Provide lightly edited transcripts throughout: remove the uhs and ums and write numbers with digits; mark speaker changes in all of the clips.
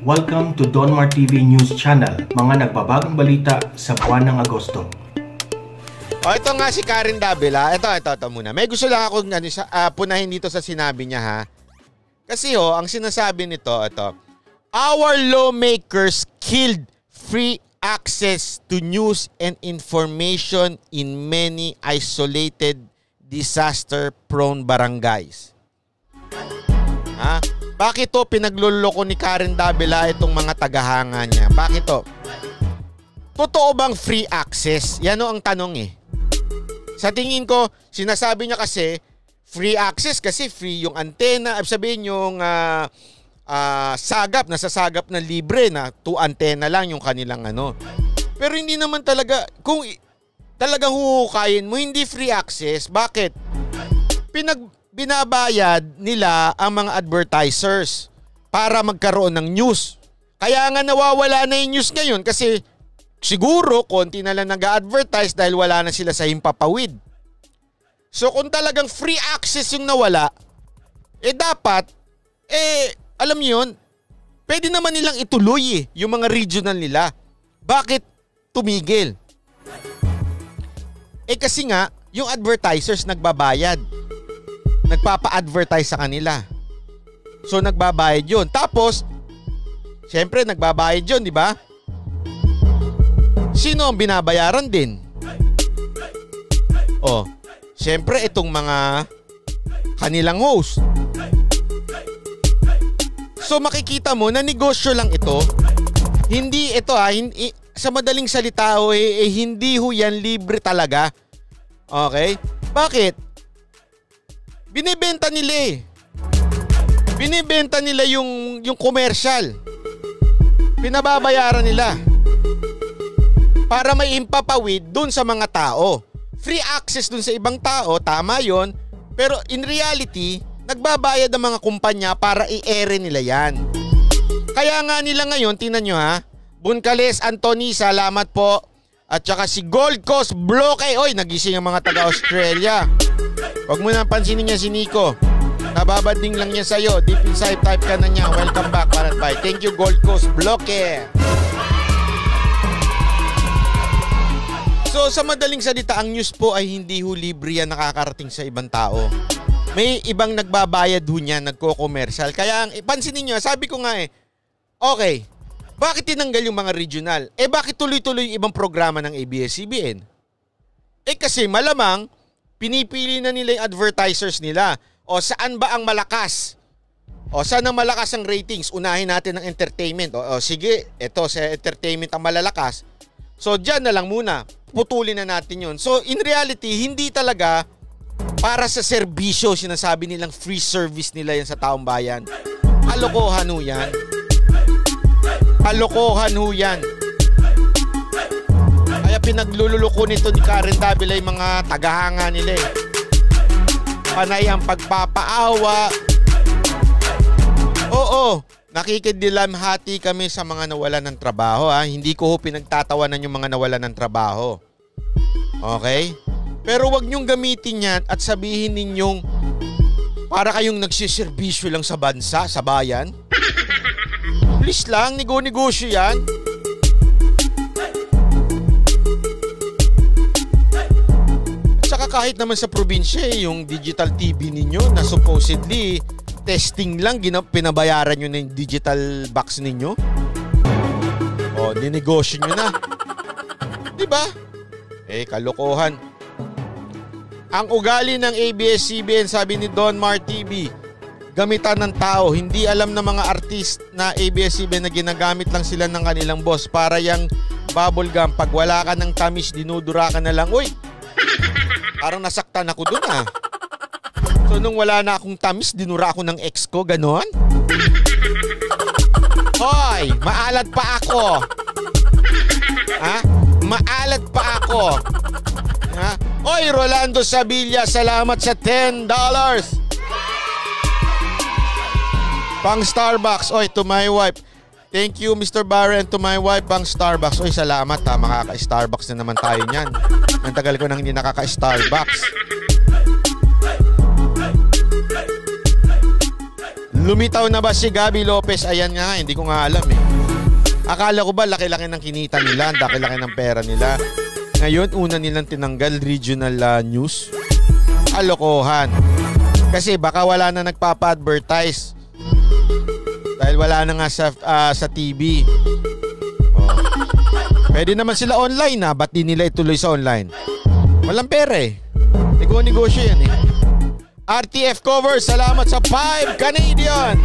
Speaker 1: Welcome to Donmar TV News Channel, mga nagbabagong balita sa buwan ng Agosto.
Speaker 2: Ito nga si Karen Davila. Ito muna. May gusto lang ako punahin dito sa sinabi niya, ha. Kasi ang sinasabi nito, our lawmakers killed free access to news and information in many isolated, disaster-prone barangays. Ha? Bakit to pinagluloko ni Karen Davila itong mga tagahanga niya? Bakit to? Totoo bang free access? Yan ang tanong eh. Sa tingin ko, sinasabi niya kasi free access kasi free yung antena. Sabihin yung nasasagap na libre na 2 antena lang yung kanilang ano. Pero hindi naman talaga, kung talagang huhukayin mo, hindi free access. Bakit? Binabayad nila ang mga advertisers para magkaroon ng news. Kaya nga nawawala na yung news ngayon kasi siguro konti na lang nag-advertise dahil wala na sila sa himpapawid. So kung talagang free access yung nawala, dapat, alam niyo yun, pwede naman nilang ituloy yung mga regional nila. Bakit tumigil? Kasi nga, yung advertisers nagbabayad. Nagpapa-advertise sa kanila. So nagbabayad yun. Tapos, syempre nagbabayad yun, di ba? Sino ang binabayaran din? Syempre itong mga kanilang host. So makikita mo na negosyo lang ito. Hindi ito sa madaling salita hindi ho yan libre talaga. Okay? Bakit? Binibenta nila Binibenta nila yung commercial. Pinababayaran nila para may impapawid dun sa mga tao. Free access dun sa ibang tao, tama yon. Pero in reality, nagbabayad ang mga kumpanya para i-ere nila yan. Kaya nga nila ngayon, tingnan nyo ha, Buncales Anthony, salamat po. At saka si Gold Coast Bloke, nagising ang mga taga-Australia. Huwag mo nang pansinin niya si Nico. Nababading lang niya sa'yo. Deep inside, type ka na niya. Welcome back, Parat Bye. Thank you, Gold Coast Bloke. So sa madaling salita, ang news po ay hindi ho libre yan nakakarating sa ibang tao. May ibang nagbabayad ho niyan, nagko-commercial. Kaya pansinin nyo, sabi ko nga okay, bakit tinanggal yung mga regional? Bakit tuloy-tuloy yung ibang programa ng ABS-CBN? Kasi malamang, pinipili na nila yung advertisers nila. Saan ba ang malakas? Saan ang malakas ang ratings? Unahin natin ang entertainment. Sige, ito sa entertainment ang malalakas. So dyan na lang muna. Putulin na natin yun. So in reality, hindi talaga para sa serbisyo sinasabi nilang free service nila yan sa taong bayan. Kalokohan ho yan. Kalokohan ho yan. Kaya pinaglululuko nito ni Karen Davila yung mga tagahanga nila Panay ang pagpapaawa. Nakikidilamhati kami sa mga nawalan ng trabaho. Hindi ko pinagtatawanan yung mga nawalan ng trabaho. Okay? Pero wag niyong gamitin yan at sabihin ninyong para kayong nagsiservisyo lang sa bansa, sa bayan. Please lang, negosyo yan. At saka kahit naman sa probinsya, yung digital TV ninyo na supposedly testing lang, pinabayaran nyo na yung digital box ninyo. Ninegosyo nyo na. Diba? Kalokohan. Ang ugali ng ABS-CBN, sabi ni Donmar TV, gamitan ng tao. Hindi alam ng mga artist na ABS-CBN na ginagamit lang sila ng kanilang boss para yung bubble gum. Pag wala ka ng tamis, dinudura ka na lang. Parang nasaktan ako dun So nung wala na akong tamis, dinura ako ng ex ko, ganon? Maalat pa ako. Maalat pa ako. Rolando Sabilla, salamat sa $10. Pang Starbucks. To my wife. Thank you, Mr. Barren, to my wife, pang Starbucks. Salamat makaka-Starbucks na naman tayo niyan. Ang tagal ko nang hindi nakaka-Starbucks. Lumitaw na ba si Gabby Lopez? Ayan nga, hindi ko nga alam eh. Akala ko ba laki-laki ng kinita nila, laki-laki ng pera nila. Ngayon, una nilang tinanggal regional news. Alokohan. Kasi baka wala na nagpapa-advertise. Dahil wala na nga sa TV. Oh. Pwede naman sila online na. Ba't di nila ituloy sa online? Walang pera eh. Negosyo yan eh. RTF cover, salamat sa 5 Canadian.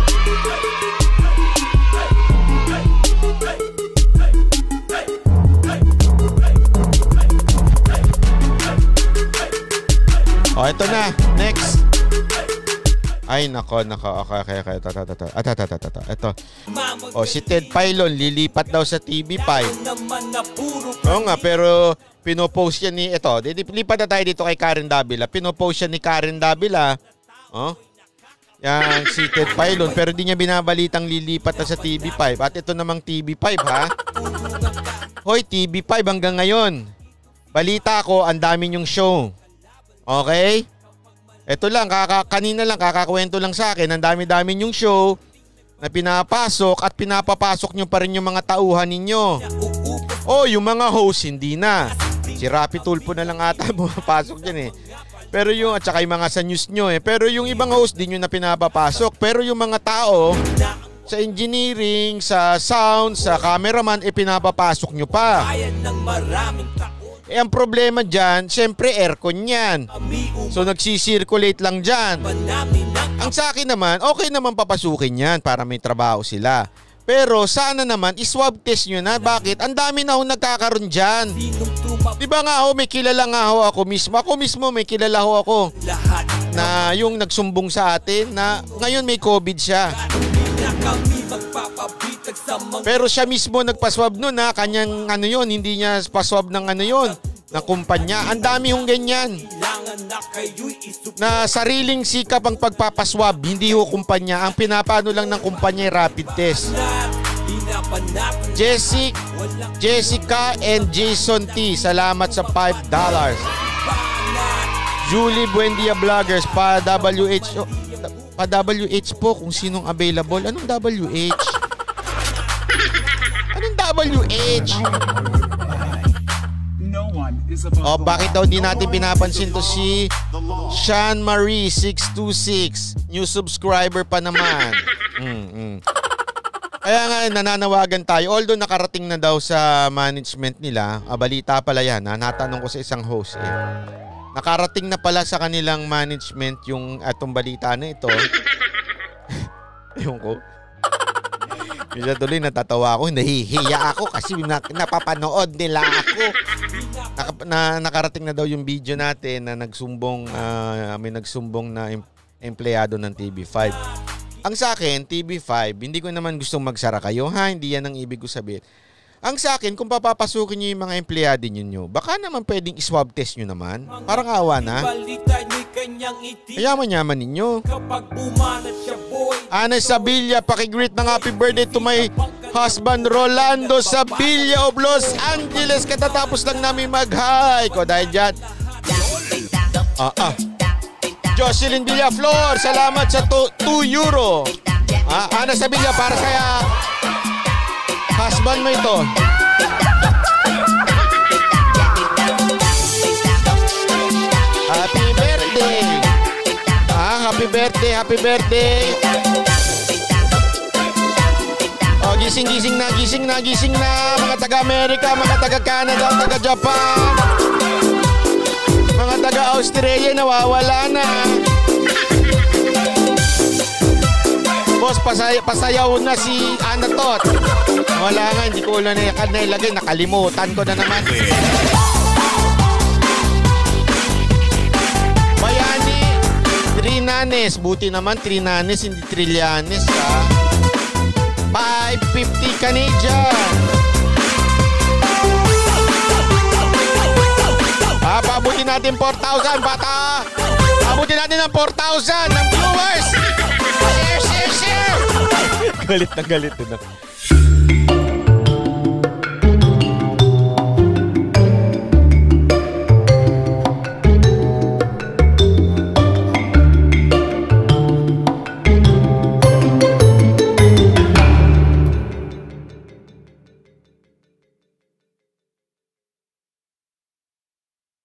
Speaker 2: Oh, ito na. Next. Ay, nako. Okay. Ito. Oh, si Ted Filon, lilipat daw sa TV5. Oo nga, pero pinopost yan ni, ito, lipat na tayo dito kay Karen Davila. Pinopost yan ni Karen Davila. Oh, yan, si Ted Filon, pero di niya binabalitang lilipat na sa TV5. At ito namang TV5, ha? Hoy, TV5 hanggang ngayon. Balita ko, ang dami niyong show. Okay? Ito lang, kanina lang, kakakwento lang sa akin, ang dami-dami yung show na pinapasok at pinapapasok nyo pa rin yung mga tauhan ninyo. Oh, yung mga host, hindi na. Si Rapi Tulfo na lang ata pumapasok dyan eh. Pero yung, at saka yung mga sa news nyo eh. Pero yung ibang host, di nyo na pinapapasok. Pero yung mga tao, sa engineering, sa sound, sa cameraman, pinapapasok nyo pa. Eh, ang problema dyan, syempre aircon yan. So, nagsisirculate lang dyan. Ang sa akin naman, okay naman papasukin yan para may trabaho sila. Pero sana naman, iswab test nyo na. Bakit? Ang dami na ho nagkakaroon dyan. Diba nga ho, may kilala nga ho ako mismo. Ako mismo, may kilala ho ako na yung nagsumbong sa atin na ngayon may COVID siya. Pero siya mismo nagpaswab nun ha. Kanyang ano yun, hindi niya paswab ng ano yun, ng kumpanya. Ang dami hong ganyan. Na sariling sikap ang pagpapaswab, hindi ho kumpanya. Ang pinapano lang ng kumpanya ay rapid test. Jessica and Jason T, salamat sa $5. Julie Buendia Vloggers, pa-WH. Pa-WH po kung sinong available. Anong WH? Anong WH? Oh, bakit daw di natin pinapansin to si Sean Marie 626? New subscriber pa naman. Kaya nga nananawagan tayo. Although nakarating na daw sa management nila, balita pala yan. Natanong ko sa isang host eh. Nakarating na pala sa kanilang management yung atong balita na ito. Yung ko. Minsan tuloy natatawa ako, nahihiya ako kasi napapanood nila ako. Nakarating na daw yung video natin na nagsumbong, may nagsumbong na empleyado ng TV5. Ang sa akin, TV5, hindi ko naman gustong magsara kayo ha, hindi yan ang ibig ko sabihin. Ang sa akin, kung papapasukin nyo yung mga empleyado nyo, baka naman pwedeng swab test nyo naman. Parang awa na. Yaman-yaman ninyo. Ana Sabilla, pakigreet ng happy birthday to my husband Rolando Sabilla of Los Angeles. Katatapos lang namin mag-hi ko dahil dyan. Jocelyn Villaflor, salamat sa 2 euro. Ana Sabilla, para kaya husband mo ito. Happy birthday. Happy birthday. Oh, gising na mga taga-Amerika, mga taga-Canada, taga-Japan. Mga taga-Australia nawawala na. Boss, pasayaw na si Anatot. Wala nga, hindi ko na nailagay. Nakalimutan ko na naman. Bayani, Trinanes. Buti naman, Trinanes, hindi Trillanes, ha? 550 Canadian. Pabuti natin 4,000, bata. Pabuti natin ng 4,000 ng viewers. Share. Galit na.